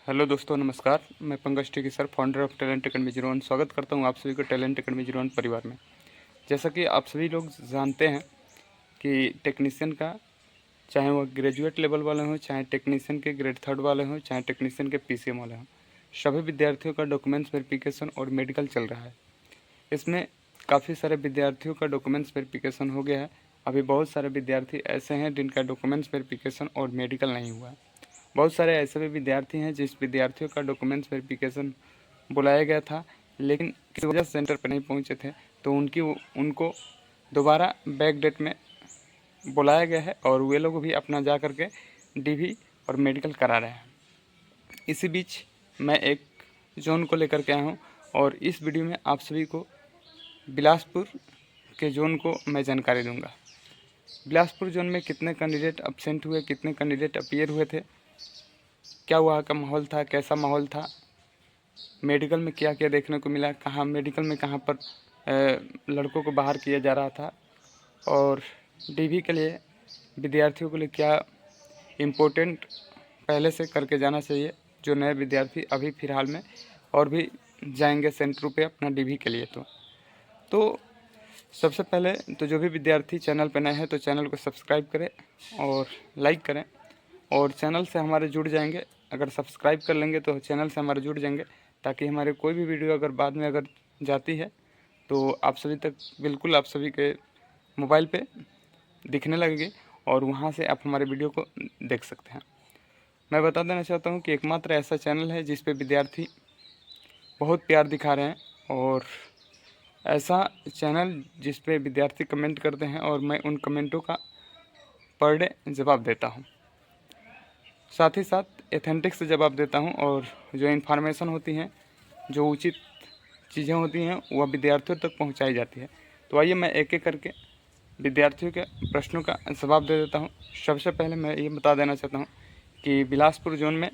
Hello दोस्तों, नमस्कार। मैं पंकज टिकी sir, founder of talent academy 01 स्वागत करता हूं आप सभी को टैलेंट अकेडमी 01 परिवार में। जैसा कि आप सभी लोग जानते हैं कि टेक्नीशियन का, चाहे वो ग्रेजुएट लेवल वाले हों, चाहे टेक्नीशियन के ग्रेड 3 वाले हों, चाहे टेक्नीशियन के पीसीएम वाले हों, सभी विद्यार्थियों का डॉक्यूमेंट्स वेरिफिकेशन और मेडिकल चल रहा है। इसमें काफ़ी सारे विद्यार्थियों का डॉक्यूमेंट्स वेरिफिकेशन हो गया है। अभी बहुत सारे विद्यार्थी ऐसे हैं जिनका डॉक्यूमेंट्स वेरिफिकेशन और मेडिकल नहीं हुआ है। बहुत सारे ऐसे भी विद्यार्थी हैं जिस विद्यार्थियों का डॉक्यूमेंट्स वेरिफिकेशन बुलाया गया था, लेकिन किसी वजह से सेंटर पर नहीं पहुंचे थे, तो उनको दोबारा बैक डेट में बुलाया गया है और वे लोग भी अपना जा कर के डीवी और मेडिकल करा रहे हैं। इसी बीच मैं एक जोन को लेकर के आया हूँ और इस वीडियो में आप सभी को बिलासपुर के जोन को मैं जानकारी दूंगा। बिलासपुर जोन में कितने कैंडिडेट अब्सेंट हुए, कितने कैंडिडेट अपीयर हुए थे, क्या वहाँ का माहौल था, कैसा माहौल था, मेडिकल में क्या क्या देखने को मिला, कहाँ मेडिकल में कहाँ पर लड़कों को बाहर किया जा रहा था, और डीवी के लिए विद्यार्थियों के लिए क्या इम्पोर्टेंट पहले से करके जाना चाहिए, जो नए विद्यार्थी अभी फ़िलहाल में और भी जाएंगे सेंटरों पे अपना डीवी के लिए। तो सबसे पहले तो जो भी विद्यार्थी चैनल पर नए हैं तो चैनल को सब्सक्राइब करें और लाइक करें, और चैनल से हमारे जुड़ जाएंगे। अगर सब्सक्राइब कर लेंगे तो चैनल से हमारे जुड़ जाएंगे, ताकि हमारे कोई भी वीडियो अगर बाद में अगर जाती है तो आप सभी तक बिल्कुल आप सभी के मोबाइल पे दिखने लगेगी और वहाँ से आप हमारे वीडियो को देख सकते हैं। मैं बता देना चाहता हूँ कि एकमात्र ऐसा चैनल है जिस पे विद्यार्थी बहुत प्यार दिखा रहे हैं, और ऐसा चैनल जिस पे विद्यार्थी कमेंट करते हैं और मैं उन कमेंटों का पर डे जवाब देता हूँ, साथ ही साथ एथेंटिक से जवाब देता हूं, और जो इन्फॉर्मेशन होती हैं, जो उचित चीज़ें होती हैं, वह विद्यार्थियों तक पहुंचाई जाती है। तो आइए मैं एक एक करके विद्यार्थियों के प्रश्नों का जवाब दे देता हूं। सबसे पहले मैं ये बता देना चाहता हूं कि बिलासपुर जोन में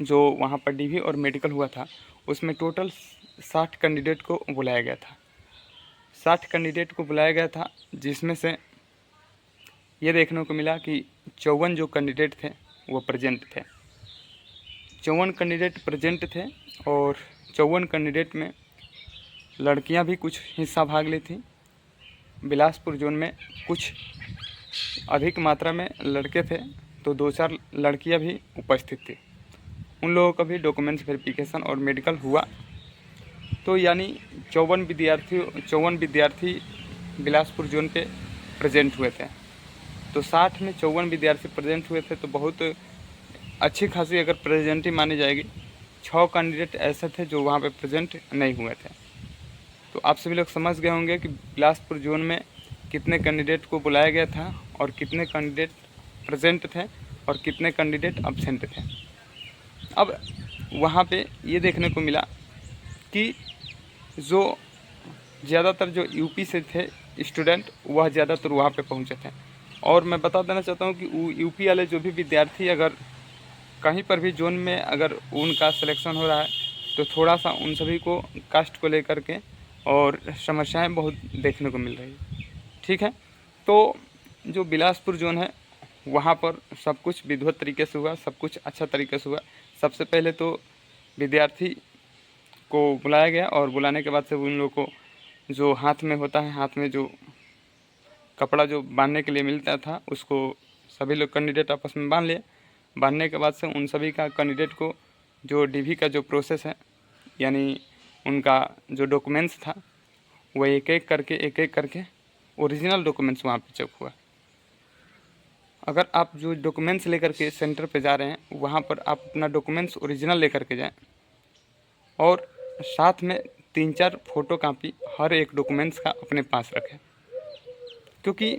जो वहां पर डीवी और मेडिकल हुआ था, उसमें टोटल 60 कैंडिडेट को बुलाया गया था। 60 कैंडिडेट को बुलाया गया था, जिसमें से ये देखने को मिला कि 54 जो कैंडिडेट थे वो प्रेजेंट थे। 54 कैंडिडेट प्रेजेंट थे, और 54 कैंडिडेट में लड़कियां भी कुछ हिस्सा भाग ली थी। बिलासपुर जोन में कुछ अधिक मात्रा में लड़के थे, तो 2-4 लड़कियां भी उपस्थित थी। उन लोगों का भी डॉक्यूमेंट्स वेरिफिकेशन और मेडिकल हुआ। तो यानी 54 विद्यार्थी बिलासपुर जोन पे प्रेजेंट हुए थे। तो 60 में 54 विद्यार्थी प्रेजेंट हुए थे, तो बहुत अच्छी खासी अगर प्रेजेंट ही मानी जाएगी। 6 कैंडिडेट ऐसे थे जो वहाँ पे प्रेजेंट नहीं हुए थे। तो आप सभी लोग समझ गए होंगे कि बिलासपुर जोन में कितने कैंडिडेट को बुलाया गया था, और कितने कैंडिडेट प्रेजेंट थे, और कितने कैंडिडेट अब्सेंट थे। अब वहाँ पे ये देखने को मिला कि जो ज़्यादातर जो यूपी से थे स्टूडेंट, वह ज़्यादातर वहाँ पे पहुँचे थे। और मैं बता देना चाहता हूँ कि यूपी वाले जो भी विद्यार्थी अगर कहीं पर भी जोन में अगर उनका सिलेक्शन हो रहा है, तो थोड़ा सा उन सभी को कास्ट को लेकर के और समस्याएं बहुत देखने को मिल रही है। ठीक है, तो जो बिलासपुर जोन है वहाँ पर सब कुछ विधिवत तरीके से हुआ, सब कुछ अच्छा तरीके से हुआ। सबसे पहले तो विद्यार्थी को बुलाया गया, और बुलाने के बाद से उन लोगों को जो हाथ में होता है, हाथ में जो कपड़ा जो बांधने के लिए मिलता था, उसको सभी लोग कैंडिडेट आपस में बांध लिए। बांधने के बाद से उन सभी का कैंडिडेट को जो डीवी का जो प्रोसेस है, यानी उनका जो डॉक्यूमेंट्स था, वो एक एक करके ओरिजिनल डॉक्यूमेंट्स वहाँ पे चेक हुआ। अगर आप जो डॉक्यूमेंट्स लेकर के सेंटर पे जा रहे हैं, वहाँ पर आप अपना डॉक्यूमेंट्स ओरिजिनल लेकर के जाएं, और साथ में 3-4 फ़ोटो कापी हर एक डॉक्यूमेंट्स का अपने पास रखें। क्योंकि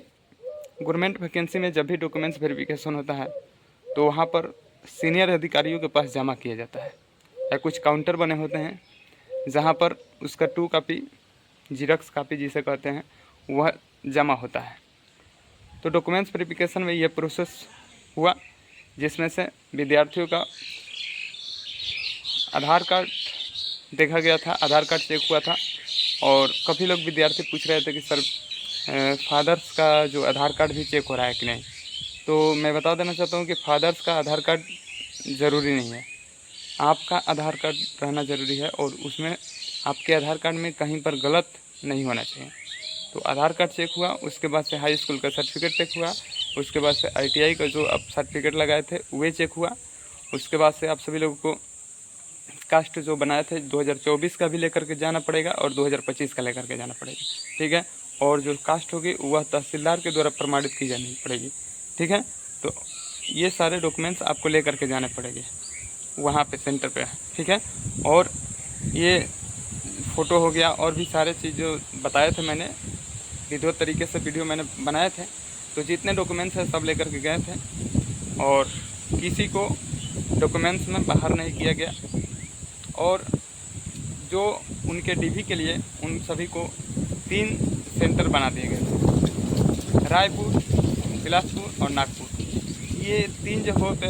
गवर्नमेंट वैकेंसी में जब भी डॉक्यूमेंट्स वेरिफिकेशन होता है, तो वहाँ पर सीनियर अधिकारियों के पास जमा किया जाता है, या कुछ काउंटर बने होते हैं जहाँ पर उसका 2 कापी जीरोक्स कापी जिसे कहते हैं, वह जमा होता है। तो डॉक्यूमेंट्स वेरिफिकेशन में यह प्रोसेस हुआ, जिसमें से विद्यार्थियों का आधार कार्ड देखा गया था, आधार कार्ड चेक हुआ था। और काफ़ी लोग विद्यार्थी पूछ रहे थे कि सर फादर्स का जो आधार कार्ड भी चेक हो रहा है कि नहीं। तो मैं बता देना चाहता हूँ कि फादर्स का आधार कार्ड ज़रूरी नहीं है। आपका आधार कार्ड रहना ज़रूरी है और उसमें आपके आधार कार्ड में कहीं पर गलत नहीं होना चाहिए। तो आधार कार्ड चेक हुआ, उसके बाद से हाई स्कूल का सर्टिफिकेट चेक हुआ, उसके बाद से ITI का जो आप सर्टिफिकेट लगाए थे वे चेक हुआ, उसके बाद से आप सभी लोगों को कास्ट जो बनाए थे 2024 का भी लेकर के जाना पड़ेगा और 2025 का लेकर के जाना पड़ेगा, ठीक है। और जो कास्ट होगी वह तहसीलदार के द्वारा प्रमाणित की जानी पड़ेगी, ठीक है। तो ये सारे डॉक्यूमेंट्स आपको लेकर के जाने पड़ेंगे वहाँ पे सेंटर पे, ठीक है। और ये फ़ोटो हो गया और भी सारे चीज़ जो बताए थे मैंने विधिवत तरीके से वीडियो मैंने बनाए थे। तो जितने डॉक्यूमेंट्स हैं सब लेकर के गए थे और किसी को डॉक्यूमेंट्स में बाहर नहीं किया गया। और जो उनके DV के लिए उन सभी को 3 सेंटर बना दिए गए थे, रायपुर, बिलासपुर और नागपुर। ये 3 जगहों पे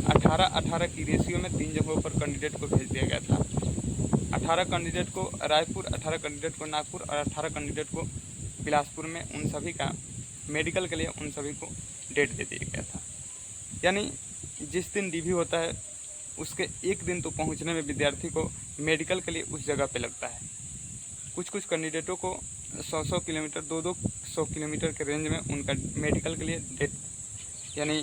18-18 की रेशियो में 3 जगहों पर कैंडिडेट को भेज दिया गया था। 18 कैंडिडेट को रायपुर, 18 कैंडिडेट को नागपुर और 18 कैंडिडेट को बिलासपुर में उन सभी का मेडिकल के लिए उन सभी को डेट दे दिया गया था। यानी जिस दिन DV होता है उसके एक दिन तो पहुंचने में विद्यार्थी को मेडिकल के लिए उस जगह पे लगता है। कुछ कैंडिडेटों को 100 किलोमीटर 200 किलोमीटर के रेंज में उनका मेडिकल के लिए डेट यानी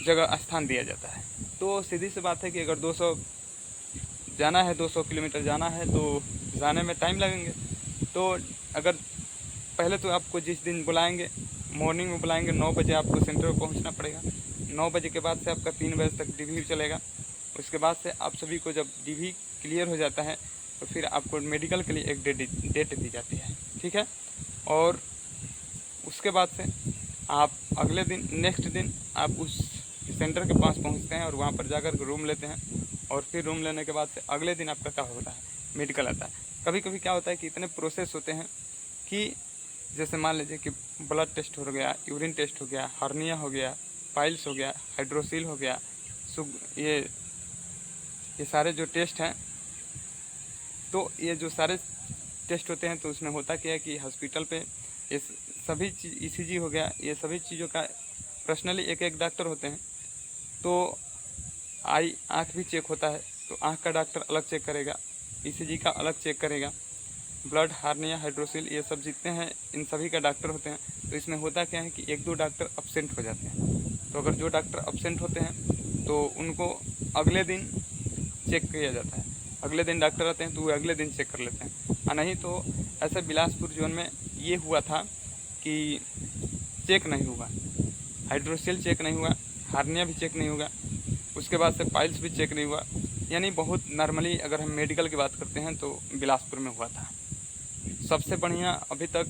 जगह स्थान दिया जाता है। तो सीधी सी बात है कि अगर 200 जाना है, 200 किलोमीटर जाना है तो जाने में टाइम लगेंगे। तो अगर पहले तो आपको जिस दिन बुलाएंगे मॉर्निंग में बुलाएंगे 9 बजे आपको सेंटर पर पहुंचना पड़ेगा। 9 बजे के बाद से आपका 3 बजे तक DV चलेगा। उसके बाद से आप सभी को जब DV क्लियर हो जाता है तो फिर आपको मेडिकल के लिए एक डेट दी जाती है, ठीक है। और उसके बाद से आप अगले दिन नेक्स्ट दिन आप उस सेंटर के पास पहुंचते हैं और वहां पर जाकर रूम लेते हैं। और फिर रूम लेने के बाद से अगले दिन आपका क्या होता है, मेडिकल आता है। कभी कभी क्या होता है कि इतने प्रोसेस होते हैं कि जैसे मान लीजिए कि ब्लड टेस्ट हो गया, यूरिन टेस्ट हो गया, हर्निया हो गया, पाइल्स हो गया, हाइड्रोसील हो गया, ये सारे जो टेस्ट हैं, तो ये जो सारे टेस्ट होते हैं तो उसमें होता क्या है कि हॉस्पिटल पे ये सभी चीज़ ECG हो गया, ये सभी चीज़ों का पर्सनली एक डॉक्टर होते हैं। तो आँख भी चेक होता है, तो आँख का डॉक्टर अलग चेक करेगा, ECG का अलग चेक करेगा, ब्लड, हार्निया, हाइड्रोसिल ये सब जितने हैं इन सभी का डॉक्टर होते हैं। तो इसमें होता क्या है कि 1-2 डॉक्टर अब्सेंट हो जाते हैं। तो अगर जो डॉक्टर अब्सेंट होते हैं तो उनको अगले दिन चेक किया जाता है। अगले दिन डॉक्टर आते हैं तो वो अगले दिन चेक कर लेते हैं। और नहीं तो ऐसे बिलासपुर जोन में ये हुआ था कि चेक नहीं हुआ, हाइड्रोसिल चेक नहीं हुआ, हार्निया भी चेक नहीं हुआ, उसके बाद से पाइल्स भी चेक नहीं हुआ। यानी बहुत नॉर्मली अगर हम मेडिकल की बात करते हैं तो बिलासपुर में हुआ था। सबसे बढ़िया अभी तक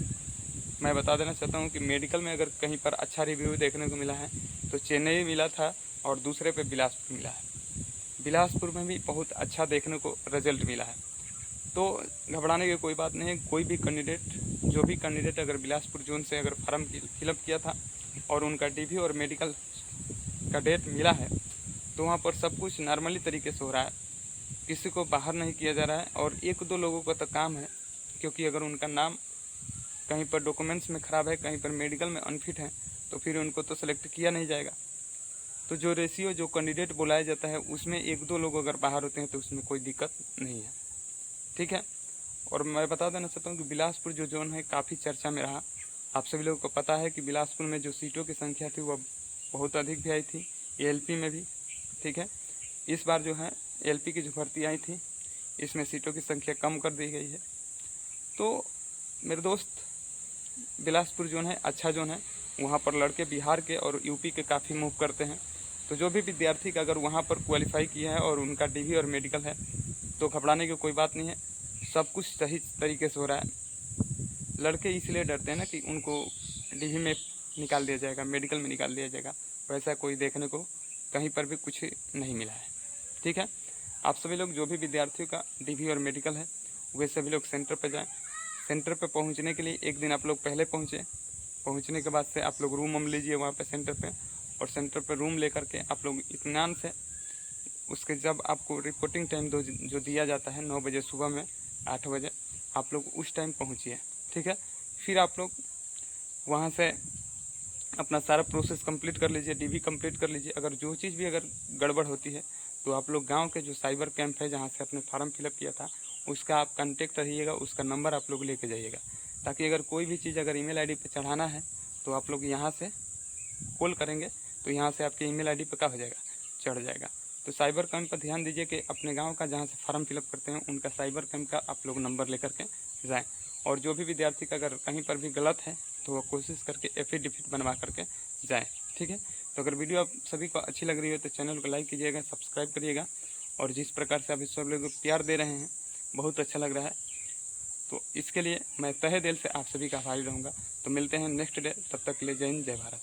मैं बता देना चाहता हूँ कि मेडिकल में अगर कहीं पर अच्छा रिव्यू देखने को मिला है तो चेन्नई मिला था और दूसरे पे बिलासपुर मिला है। बिलासपुर में भी बहुत अच्छा देखने को रिजल्ट मिला है। तो घबराने की कोई बात नहीं है। कोई भी कैंडिडेट अगर बिलासपुर जोन से अगर फॉर्म फिलअप किया था और उनका DV और मेडिकल का डेट मिला है तो वहाँ पर सब कुछ नॉर्मली तरीके से हो रहा है, किसी को बाहर नहीं किया जा रहा है। और 1-2 लोगों का तो काम है, क्योंकि अगर उनका नाम कहीं पर डॉक्यूमेंट्स में ख़राब है, कहीं पर मेडिकल में अनफिट है तो फिर उनको तो सेलेक्ट किया नहीं जाएगा। तो जो रेशियो जो कैंडिडेट बुलाया जाता है उसमें 1-2 लोग अगर बाहर होते हैं तो उसमें कोई दिक्कत नहीं है, ठीक है। और मैं बता देना चाहता हूँ कि बिलासपुर जो जोन है काफ़ी चर्चा में रहा। आप सभी लोगों को पता है कि बिलासपुर में जो सीटों की संख्या थी वह बहुत अधिक भी आई थी, LP में भी, ठीक है। इस बार जो है LP की जो भर्ती आई थी इसमें सीटों की संख्या कम कर दी गई है। तो मेरे दोस्त बिलासपुर जोन है अच्छा जोन है, वहाँ पर लड़के बिहार के और UP के काफ़ी मूव करते हैं। तो जो भी विद्यार्थी का अगर वहाँ पर क्वालिफाई किया है और उनका DV और मेडिकल है तो घबराने की कोई बात नहीं है, सब कुछ सही तरीके से हो रहा है। लड़के इसलिए डरते हैं ना कि उनको DV में निकाल दिया जाएगा, मेडिकल में निकाल दिया जाएगा, वैसा कोई देखने को कहीं पर भी कुछ नहीं मिला है, ठीक है। आप सभी लोग जो भी विद्यार्थियों का DV और मेडिकल है वे सभी लोग सेंटर पर जाएं। सेंटर पर पहुंचने के लिए एक दिन आप लोग पहले पहुंचने के बाद से आप लोग रूम लीजिए वहाँ पे सेंटर पे, और सेंटर पर रूम लेकर के आप लोग इत्मीनान से उसके जब आपको रिपोर्टिंग टाइम जो दिया जाता है 9 बजे सुबह में 8 बजे आप लोग उस टाइम पहुँचिए, ठीक है। फिर आप लोग वहाँ से अपना सारा प्रोसेस कंप्लीट कर लीजिए, DV कंप्लीट कर लीजिए। अगर जो चीज़ भी अगर गड़बड़ होती है तो आप लोग गांव के जो साइबर कैंप है जहां से अपने फॉर्म फिलअप किया था उसका आप कांटेक्ट रहिएगा, उसका नंबर आप लोग लेके जाइएगा, ताकि अगर कोई भी चीज़ अगर ईमेल आईडी पे चढ़ाना है तो आप लोग यहाँ से कॉल करेंगे तो यहाँ से आपके ईमेल आईडी पे क्या हो जाएगा, चढ़ जाएगा। तो साइबर कैंप पर ध्यान दीजिए कि अपने गांव का जहाँ से फॉर्म फिलअप करते हैं उनका साइबर कैंप का आप लोग नंबर लेकर के जाएँ। और जो भी विद्यार्थी का अगर कहीं पर भी गलत है तो वो कोशिश करके एफिडेविट बनवा करके जाएँ। ठीक है, तो अगर वीडियो आप सभी को अच्छी लग रही हो तो चैनल को लाइक कीजिएगा, सब्सक्राइब करिएगा। और जिस प्रकार से अभी सब लोग प्यार दे रहे हैं बहुत अच्छा लग रहा है, तो इसके लिए मैं तहे दिल से आप सभी का आभारी रहूँगा। तो मिलते हैं नेक्स्ट डे, तब तक के लिए जय हिंद, जय भारत।